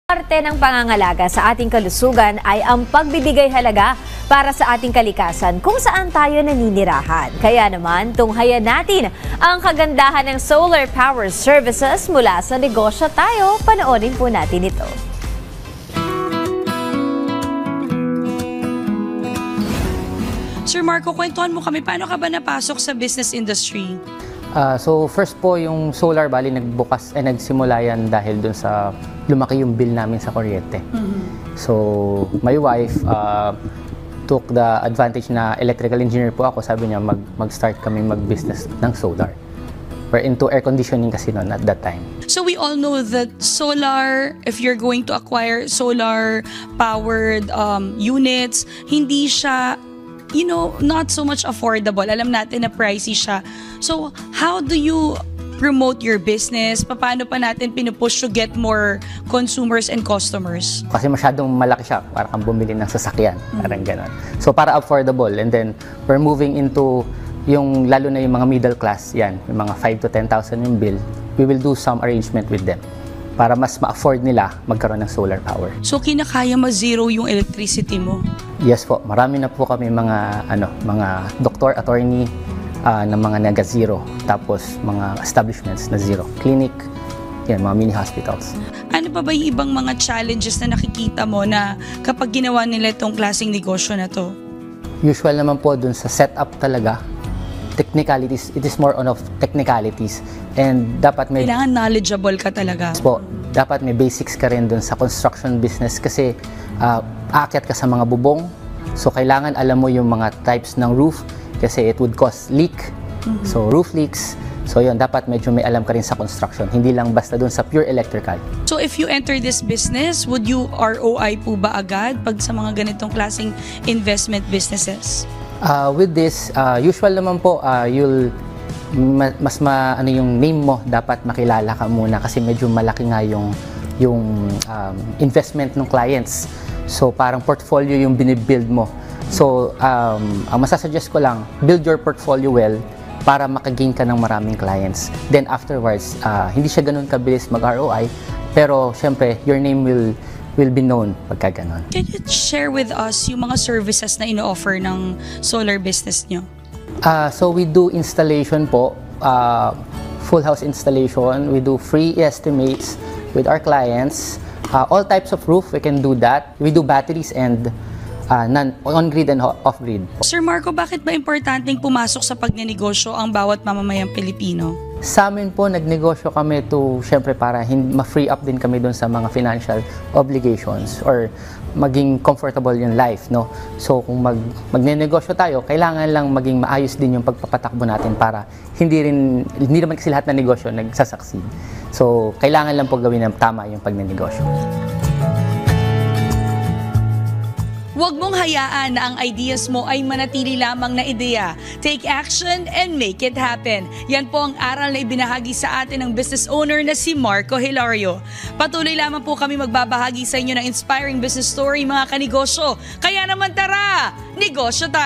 Parte ng pangangalaga sa ating kalusugan ay ang pagbibigay halaga para sa ating kalikasan kung saan tayo naninirahan. Kaya naman, tunghayan natin ang kagandahan ng solar power services mula sa Negosyo Tayo. Panoorin po natin ito. Sir Marco, kwentuhan mo kami, paano ka ba napasok sa business industry? So first po yung solar, bali nagsimula yan dahil dun sa lumaki yung bill namin sa kuryente. So my wife took the advantage na electrical engineer po ako. Sabi niya mag-start kami mag-business ng solar. We're into air conditioning kasi noon at that time. So we all know that solar, if you're going to acquire solar powered units, hindi siya not so much affordable. Alam natin na pricey siya. So, how do you promote your business? Paano pa natin pinupush to get more consumers and customers? Kasi masyadong malaki siya, para kang bumili ng sasakyan, parang gano'n. So, para affordable. And then, we're moving into lalo na yung mga middle class, yan, yung mga 5 to 10,000 yung bill. We will do some arrangement with them para mas ma-afford nila magkaroon ng solar power. So, kinakaya ma-zero yung electricity mo? Yes po, marami na po kami mga doktor, attorney na mga nega-zero, tapos mga establishments na zero, clinic, yan, mga mini hospitals. Ano pa ba yung ibang mga challenges na nakikita mo na kapag ginawa nila itong klaseng negosyo na to? Usual naman po dun sa setup talaga, technicalities, it is more on of technicalities, and dapat may kailangan knowledgeable ka talaga. Po, dapat may basics ka rin dun sa construction business kasi aakyat ka sa mga bubong, so kailangan alam mo yung mga types ng roof kasi it would cause leak. So roof leaks, so yun, dapat medyo may alam ka rin sa construction, hindi lang basta dun sa pure electrical. So if you enter this business, would you ROI po ba agad pag sa mga ganitong klaseng investment businesses? With this, usual naman po, yung name mo dapat makilala ka muna kasi medyo malaki nga yung investment ng clients. So parang portfolio yung binibuild mo. So ang masasuggest ko lang, build your portfolio well para makagain ka ng maraming clients. Then afterwards, hindi siya ganun kabilis mag-ROI, pero syempre your name will be known pagka ganon. Can you share with us yung mga services na ino-offer ng solar business nyo? So we do installation po, full house installation. We do free estimates with our clients. All types of roof, we can do that. We do batteries and on-grid and off-grid. Sir Marco, bakit ba importanteng pumasok sa pagnenegosyo ang bawat mamamayang Pilipino? Sa amin po, nagnegosyo kami syempre para ma-free up din kami dun sa mga financial obligations or maging comfortable yung life, no? So kung magnenegosyo tayo, kailangan lang maging maayos din yung pagpapatakbo natin para hindi naman kasi lahat ng negosyo nagsasucceed. So kailangan lang po gawin ng tama yung pagnenegosyo. Huwag mong hayaan na ang ideas mo ay manatili lamang na ideya. Take action and make it happen. Yan po ang aral na ibinahagi sa atin ng business owner na si Marco Hilario. Patuloy lamang po kami magbabahagi sa inyo ng inspiring business story, mga kanegosyo. Kaya naman tara, negosyo tayo!